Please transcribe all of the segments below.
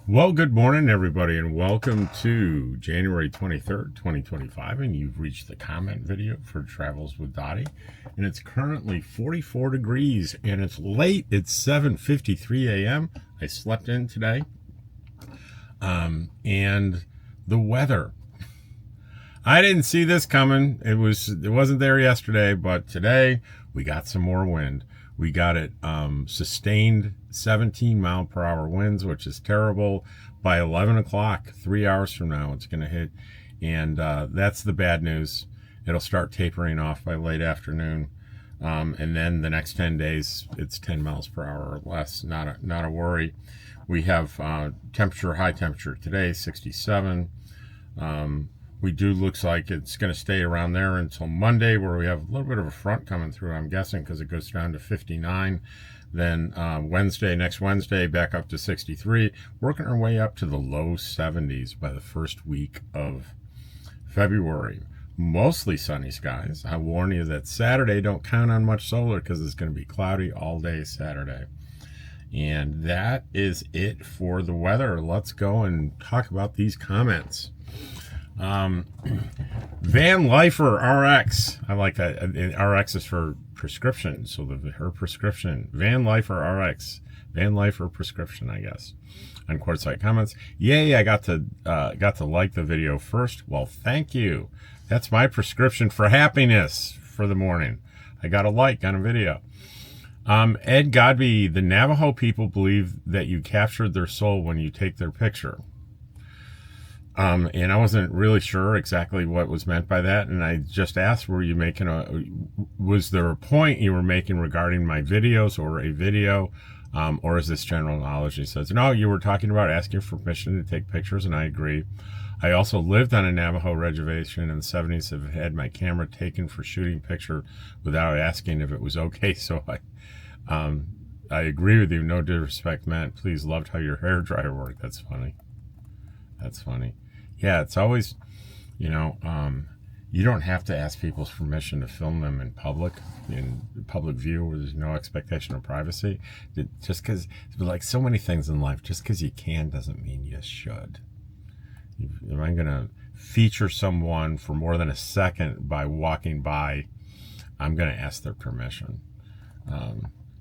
Well, good morning, everybody, and welcome to January 23rd, 2025. And you've reached the comment video for Travels with Dottie. And it's currently 44 degrees, and it's late. It's 7:53 a.m. I slept in today. And the weather. I didn't see this coming. It wasn't there yesterday, but today we got some more wind. We got it sustained 17-mile-per-hour winds, which is terrible. By 11 o'clock, 3 hours from now, it's going to hit. And that's the bad news. It'll start tapering off by late afternoon. And then the next 10 days, it's 10 miles per hour or less. Not a worry. We have high temperature today, 67. Looks like it's going to stay around there until Monday, where we have a little bit of a front coming through, I'm guessing, because it goes down to 59. Then next Wednesday, back up to 63. Working our way up to the low 70s by the first week of February. Mostly sunny skies. I warn you that Saturday, don't count on much solar because it's going to be cloudy all day Saturday. And that is it for the weather. Let's go and talk about these comments. Vanlifer RX. I like that. And RX is for prescription. So her prescription. Vanlifer RX. Vanlifer prescription, I guess. On Quartzsite Comments. Yay, I got to like the video first. Well, thank you. That's my prescription for happiness for the morning. I got a like on a video. Ed Godby, the Navajo people believe that you captured their soul when you take their picture. And I wasn't really sure exactly what was meant by that. And I just asked, was there a point you were making regarding my videos or a video? Or is this general knowledge? He says, no, you were talking about asking for permission to take pictures. And I agree. I also lived on a Navajo reservation in the 70s. I've had my camera taken for shooting picture without asking if it was okay. So I agree with you. No disrespect meant. Please, loved how your hairdryer worked. That's funny. That's funny. Yeah, it's always, you don't have to ask people's permission to film them in public view, where there's no expectation of privacy. Just because, like so many things in life, just because you can doesn't mean you should. If I'm going to feature someone for more than a second by walking by, I'm going to ask their permission.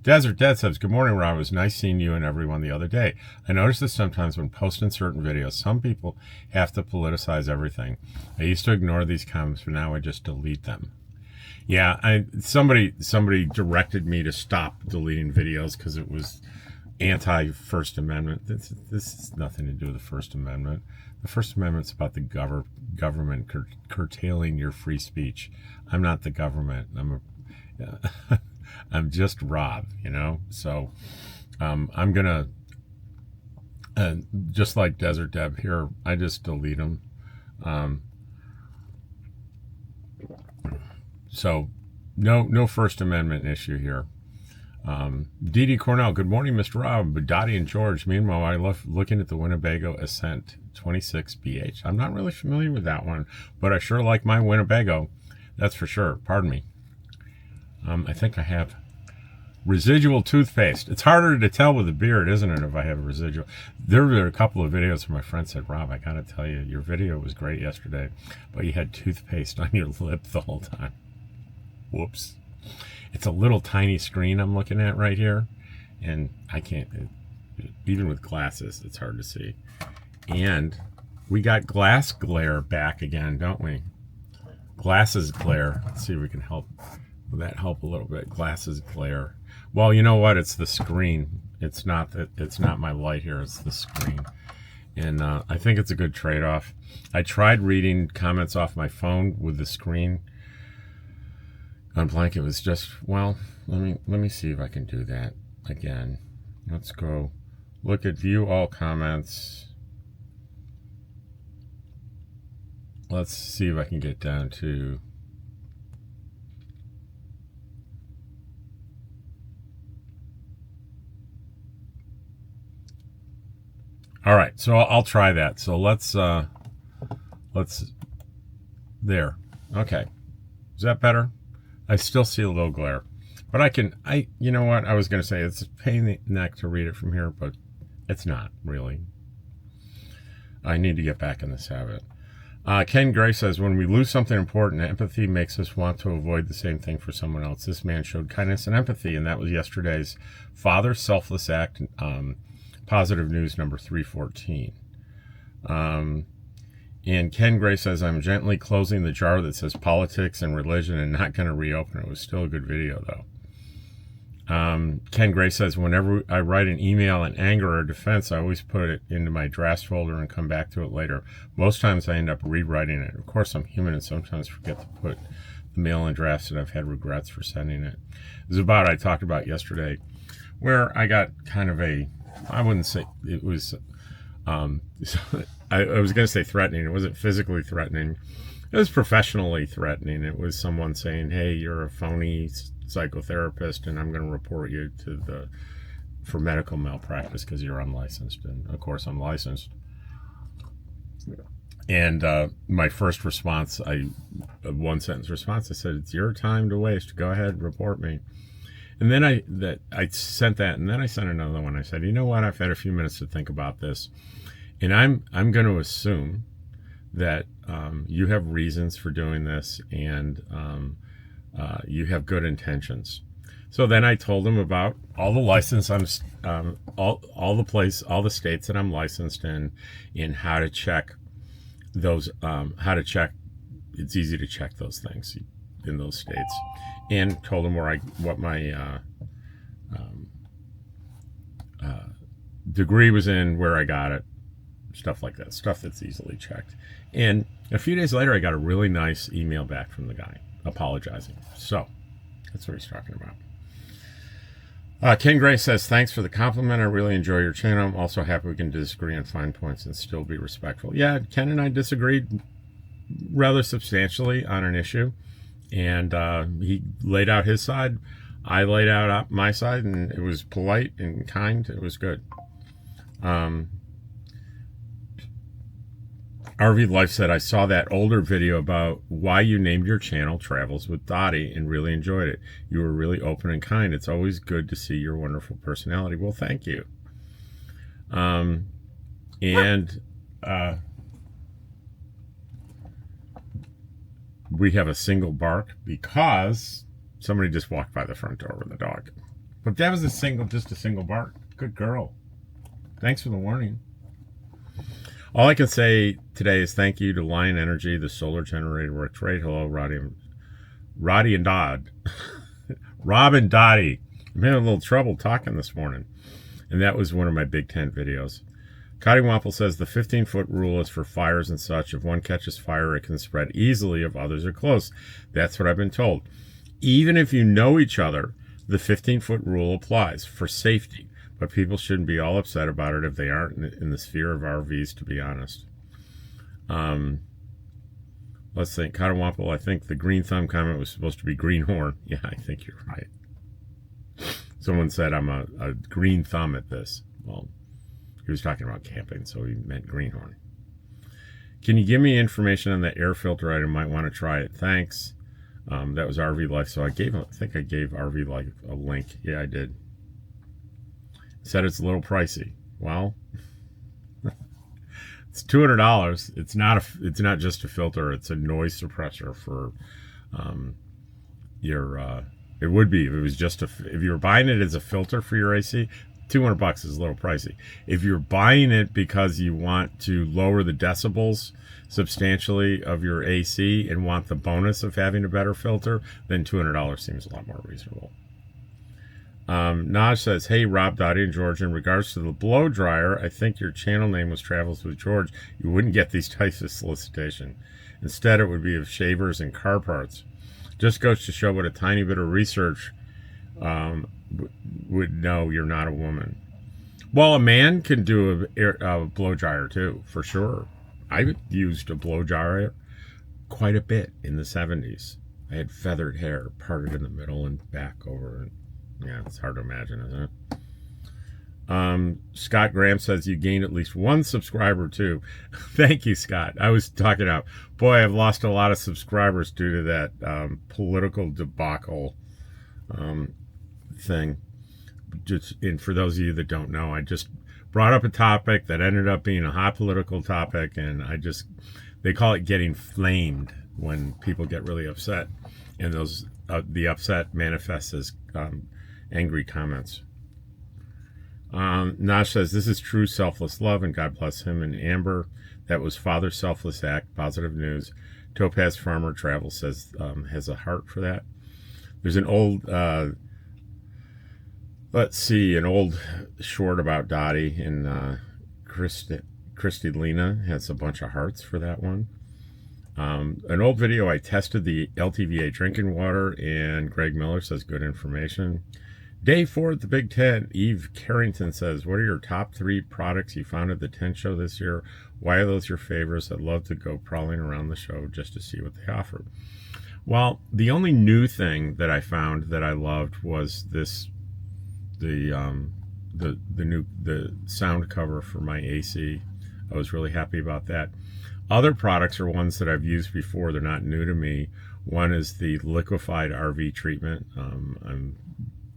Desert Dead says, good morning, Rob. It was nice seeing you and everyone the other day. I noticed this sometimes when posting certain videos. Some people have to politicize everything. I used to ignore these comments, but now I just delete them. Yeah, somebody directed me to stop deleting videos because it was anti-First Amendment. This has nothing to do with the First Amendment. The First Amendment's about the government curtailing your free speech. I'm not the government. I'm just Rob, So I'm going to, just like Desert Deb here, I just delete them. So no First Amendment issue here. Dee Cornell, good morning, Mr. Rob, Dottie and George. Meanwhile, I love looking at the Winnebago Ascent 26BH. I'm not really familiar with that one, but I sure like my Winnebago. That's for sure. Pardon me. I think I have residual toothpaste. It's harder to tell with a beard, isn't it, if I have residual? There were a couple of videos where my friend said, Rob, I got to tell you, your video was great yesterday, but you had toothpaste on your lip the whole time. Whoops. It's a little tiny screen I'm looking at right here, and I can't, even with glasses, it's hard to see. And we got glass glare back again, don't we? Glasses glare. Let's see if we can help. Will that help a little bit? Glasses glare. Well, you know what? It's the screen. It's not my light here. It's the screen. And I think it's a good trade-off. I tried reading comments off my phone with the screen on blank. It was just, well, let me see if I can do that again. Let's go look at view all comments. Let's see if I can get down to all right, so I'll try that. So let's there. Okay. Is that better? I still see a little glare. But you know what? I was going to say it's a pain in the neck to read it from here, but it's not really. I need to get back in this habit. Ken Gray says, when we lose something important, empathy makes us want to avoid the same thing for someone else. This man showed kindness and empathy, and that was yesterday's Father Selfless Act, positive news number 314. And Ken Gray says, I'm gently closing the jar that says politics and religion and not going to reopen it. It was still a good video, though. Ken Gray says, whenever I write an email in anger or defense, I always put it into my drafts folder and come back to it later. Most times I end up rewriting it. Of course, I'm human and sometimes forget to put the mail in drafts, and I've had regrets for sending it. It was about, I talked about yesterday, where I got kind of I wouldn't say it was, I was going to say threatening. It wasn't physically threatening. It was professionally threatening. It was someone saying, hey, you're a phony psychotherapist, and I'm going to report you for medical malpractice because you're unlicensed. And of course, I'm licensed. And my first response, a one sentence response, I said, "It's your time to waste. Go ahead, report me." And then I sent that, and then I sent another one. I said, "You know what? I've had a few minutes to think about this, and I'm going to assume that you have reasons for doing this, and you have good intentions." So then I told him about all the license all the states that I'm licensed in, and how to check those. It's easy to check those things in those states, and told him what my degree was in, where I got it, stuff like that, stuff that's easily checked. And a few days later, I got a really nice email back from the guy apologizing. So that's what he's talking about. Ken Gray says, thanks for the compliment. I really enjoy your channel. I'm also happy we can disagree on fine points and still be respectful. Yeah, Ken and I disagreed rather substantially on an issue, and he laid out his side. I laid out my side, and it was polite and kind. It was good. RV Life said, I saw that older video about why you named your channel Travels with Dottie and really enjoyed it. You were really open and kind. It's always good to see your wonderful personality. Well, thank you. We have a single bark because somebody just walked by the front door with a dog. But that was just a single bark. Good girl. Thanks for the warning. All I can say today is thank you to Lion Energy, the solar generator works great. Hello, Roddy and Dodd. Rob and Dottie. I'm having a little trouble talking this morning. And that was one of my Big Tent videos. Cottywomple says the 15-foot rule is for fires and such. If one catches fire, it can spread easily if others are close. That's what I've been told. Even if you know each other, the 15-foot rule applies for safety. But people shouldn't be all upset about it if they aren't in the sphere of RVs, to be honest. Let's think. Cottywomple, I think the green thumb comment was supposed to be greenhorn. Yeah, I think you're right. Someone said I'm a green thumb at this. Well, he was talking about camping, so he meant greenhorn. Can you give me information on the air filter item? Might want to try it. Thanks. That was RV Life. So I think I gave RV Life a link. Yeah, I did. Said it's a little pricey. Well, it's $200. It's not just a filter. It's a noise suppressor for your. It would be if it was just if you were buying it as a filter for your AC. $200 is a little pricey. If you're buying it because you want to lower the decibels substantially of your AC and want the bonus of having a better filter, then $200 seems a lot more reasonable. Naj says, hey, Rob, Dottie, and George, in regards to the blow dryer, I think your channel name was Travels with George. You wouldn't get these types of solicitation. Instead, it would be of shavers and car parts. Just goes to show what a tiny bit of research would know you're not a woman. Well, a man can do a blow dryer too, for sure. I used a blow dryer quite a bit in the 70s. I had feathered hair parted in the middle and back over. Yeah, it's hard to imagine, isn't it? Scott Graham says you gained at least one subscriber too. Thank you, Scott. I was talking out. Boy, I've lost a lot of subscribers due to that political debacle thing. And for those of you that don't know, I just brought up a topic that ended up being a hot political topic, and they call it getting flamed when people get really upset, and the upset manifests as angry comments. Nash says, this is true selfless love, and God bless him. And Amber, that was Father's selfless act, positive news. Topaz Farmer Travel says, has a heart for that. There's an old, an old short about Dottie, and Christy Lena has a bunch of hearts for that one. An old video, I tested the LTVA drinking water, and Greg Miller says, good information. Day 4 at the Big Tent, Eve Carrington says, what are your top 3 products you found at the tent show this year? Why are those your favorites? I'd love to go prowling around the show just to see what they offer. Well, the only new thing that I found that I loved was the sound cover for my AC. I was really happy about that. Other products are ones that I've used before. They're not new to me. One is the liquefied RV treatment. I've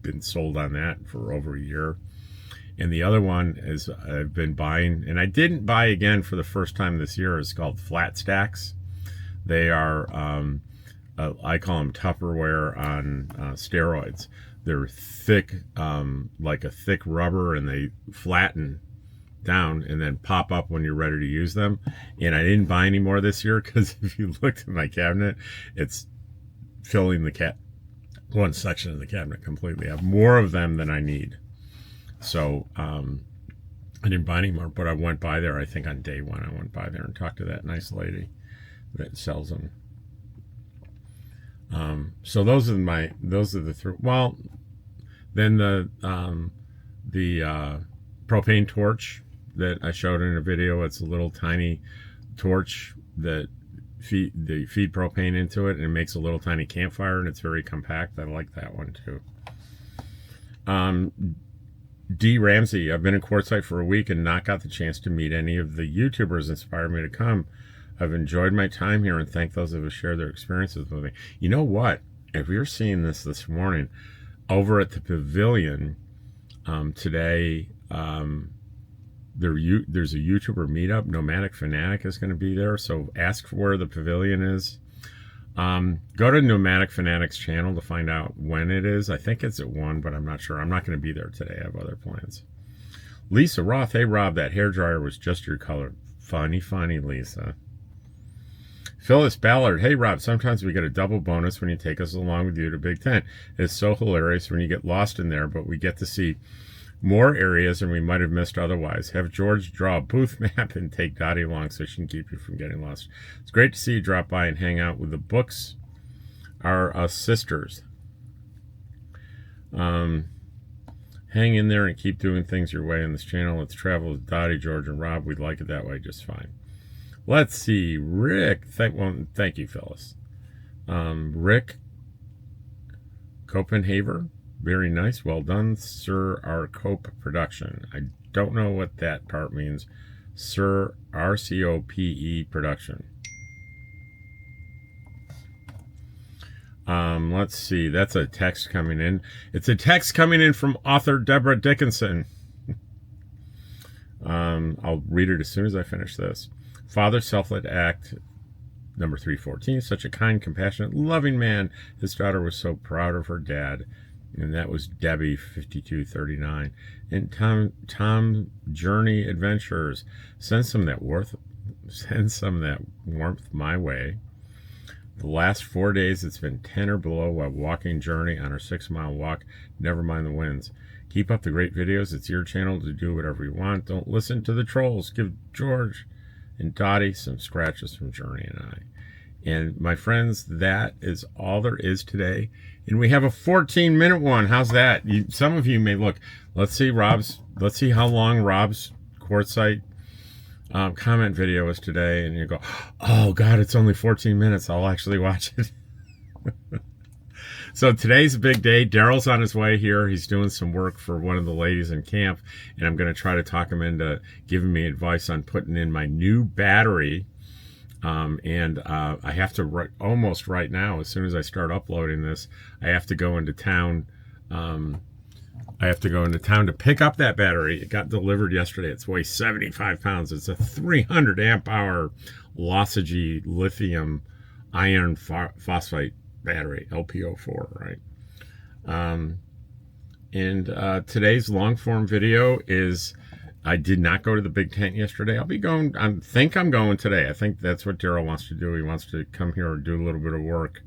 been sold on that for over a year. And the other one is I've been buying, and I didn't buy again for the first time this year. It's called Flat Stacks. They are, I call them Tupperware on steroids. They're thick, like a thick rubber, and they flatten down and then pop up when you're ready to use them. And I didn't buy any more this year because if you looked at my cabinet, it's filling one section of the cabinet completely. I have more of them than I need. So I didn't buy any more, but I went by there, I think on day 1, I went by there and talked to that nice lady that sells them. So those are the 3. Well, then the propane torch that I showed in a video. It's a little tiny torch that feed propane into it, and it makes a little tiny campfire, and it's very compact. I like that one too. D. Ramsey, I've been in Quartzsite for a week and not got the chance to meet any of the YouTubers inspired me to come. I've enjoyed my time here and thank those who have shared their experiences with me. You know what? If you're seeing this morning, over at the pavilion today, there's a YouTuber meetup. Nomadic Fanatic is going to be there, so ask for where the pavilion is. Go to Nomadic Fanatic's channel to find out when it is. I think it's at 1, but I'm not sure. I'm not going to be there today. I have other plans. Lisa Roth, hey Rob, that hairdryer was just your color. Funny, Lisa. Phyllis Ballard, hey Rob, sometimes we get a double bonus when you take us along with you to Big Tent. It's so hilarious when you get lost in there, but we get to see more areas than we might have missed otherwise. Have George draw a booth map and take Dottie along so she can keep you from getting lost. It's great to see you drop by and hang out with the books. Our sisters. Hang in there and keep doing things your way on this channel. Let's travel with Dottie, George, and Rob. We'd like it that way just fine. Let's see. Rick. Thank you, Phyllis. Rick Copenhaver. Very nice. Well done, Sir R. Cope Production. I don't know what that part means. Sir RCOPE Production. Let's see. That's a text coming in. It's a text coming in from author Deborah Dickinson. I'll read it as soon as I finish this. Father Selfless Act, number 314. Such a kind, compassionate, loving man. His daughter was so proud of her dad. And that was Debbie 5239. And Tom Journey Adventures. Send some of that warmth my way. The last 4 days it's been 10 or below while walking Journey on her 6-mile walk. Never mind the winds. Keep up the great videos. It's your channel to do whatever you want. Don't listen to the trolls. Give George and Dottie some scratches from Journey and I. And my friends, that is all there is today. And we have a 14-minute one. How's that? Some of you may look. Let's see how long Rob's Quartzsite comment video is today. And you go, oh God, it's only 14 minutes. I'll actually watch it. So today's a big day. Daryl's on his way here. He's doing some work for one of the ladies in camp. And I'm going to try to talk him into giving me advice on putting in my new battery. I have to almost right now, as soon as I start uploading this, I have to go into town I have to go into town to pick up that battery. It got delivered yesterday. It's weighs 75 pounds. It's a 300 amp hour Lossage lithium iron phosphate battery, LPO4, right? And today's long form video is, I did not go to the big tent yesterday. I'll be going, I think I'm going today. I think that's what Daryl wants to do. He wants to come here and do a little bit of work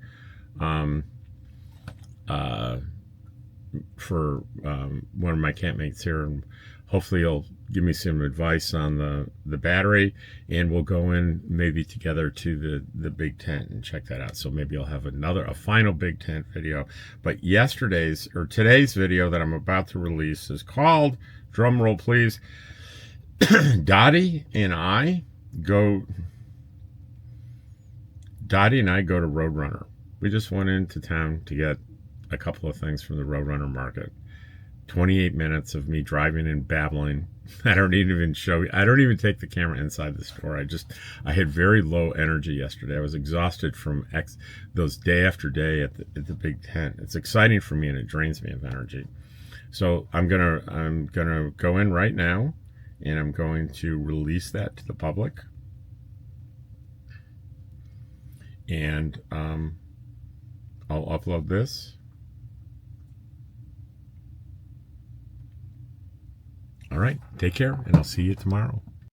for one of my campmates here, and hopefully he'll give me some advice on the battery, and we'll go in maybe together to the big tent and check that out. So maybe I'll have a final big tent video. But today's video that I'm about to release is called, drum roll please, Dottie and I go to Roadrunner. We just went into town to get a couple of things from the Roadrunner market. 28 minutes of me driving and babbling. I don't even take the camera inside the store. I had very low energy yesterday. I was exhausted from those day after day at the big tent. It's exciting for me and it drains me of energy. So I'm gonna go in right now, and I'm going to release that to the public. And I'll upload this. All right, take care, and I'll see you tomorrow.